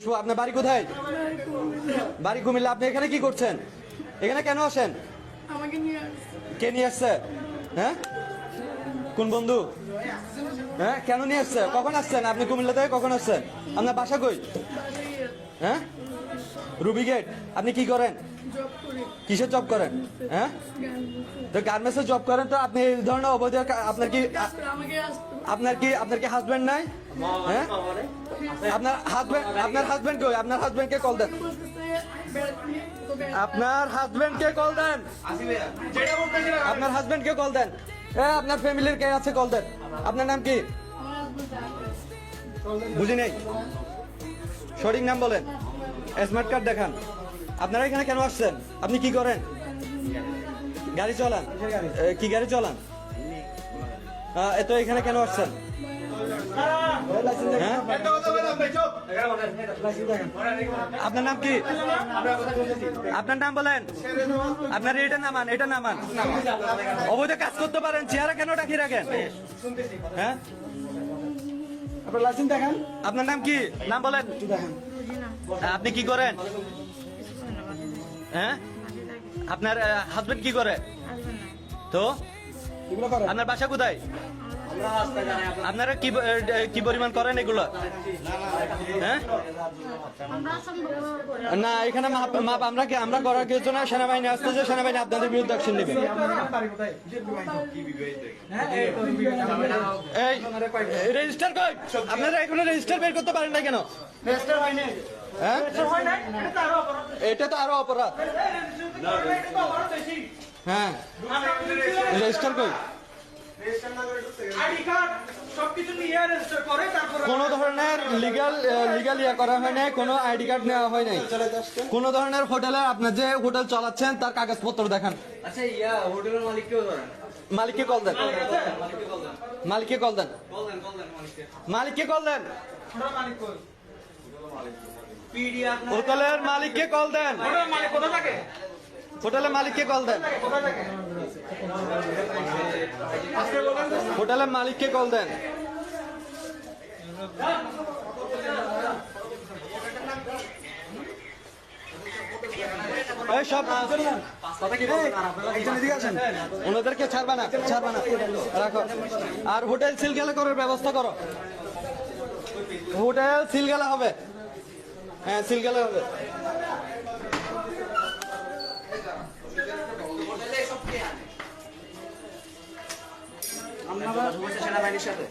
আপনার বাড়ি কোথায়? বাড়ি কুমিল্লা। আপনি এখানে কি করছেন? এখানে কেন আসেন? আমাকে নিয়ে আসছে। কে নিয়ে আসছে? হ্যাঁ, কোন বন্ধু? হ্যাঁ, কেন নিয়ে আসছে? কখন আসছেন আপনি কুমিল্লা থেকে? কখন আসছেন? আপনার বাসা কই? হ্যাঁ, রুবি গেট। আপনি কি করেন? জব করি, কিসের জব করেন? হ্যাঁ, তো গার্মেন্টসে জব করেন, তো আপনি এই ধরনের অবৈধ আপনার কি আমাকে আসতে আপনার কি হাজবেন্ড নাই? হ্যাঁ, আপনার হাজবেন্ড কই? আপনার হাজবেন্ডকে কল দেন। বলতেছে বেড়াতে নিয়ে তো আপনার হাজবেন্ডকে কল দেন। আপনার হাজবেন্ডকে কল দেন। আপনার ফ্যামিলির কে আছে কল দেন। আপনার নাম কি? আমার হাজবেন্ড বুঝি নেই, সঠিক নাম বলেন। স্মার্ট কার্ড দেখান। আপনারা এখানে কেন আসছেন? আপনি কি করেন? গাড়ি চালান? কি গাড়ি চালান? তো এখানে কেন আসছেন? হ্যাঁ? আপনার নাম কি? আপনার নাম বলেন। আপনার এটা নামান, এটা নামান। অবৈধ কাজ করতে পারেন, চেহারা কেন ডাকি রাখেন? হ্যাঁ, আপনার লাইসেন্স দেখান। আপনার নাম কি? নাম বলেন। আপনি কি করেন? হ্যাঁ, আপনার হাজবেন্ড কি করে? তো এগুলো করেন। আপনার বাসা কোথায়? আপনারা কি পরিমাণ করেন এগুলো? হ্যাঁ, না, এখানে মাপ আমরা করার কিছু না। সেনাবাহিনী আসতেছে, সেনাবাহিনী আপনাদের বিরুদ্ধে অ্যাকশন নেবে। এই রেজিস্টার কই? আপনারা এখনো রেজিস্টার বের করতে পারেন না কেন? হ্যাঁ, এটা তো আরো অপরাধ। হ্যাঁ, রেজিস্টার কই? কোন ধরনের লিগাল ইয়া করা হয় নাই, কোনো আইডি কার্ড নেওয়া হয় নাই। কোন ধরনের হোটেলে আপনার যে হোটেল চালাচ্ছেন তার কাগজপত্র দেখান। আচ্ছা, হোটেলের মালিককেও ধরেন। মালিককে কল দেন। মালিককে কল দেন। মালিককে কল দেন। হোটেলের মালিককে কল দেন। হোটেলের মালিককে কল দেন। হোটেলের মালিককে কল দেন। এই সব ওনাদেরকে ছাড়বা না, ছাড়বা না, রাখো। আর হোটেল সিল গেলে করার ব্যবস্থা করো। হোটেল সিল গেলে হবে। হ্যাঁ, সিল গেলে হবে। সেনাবাহিনীর সাথে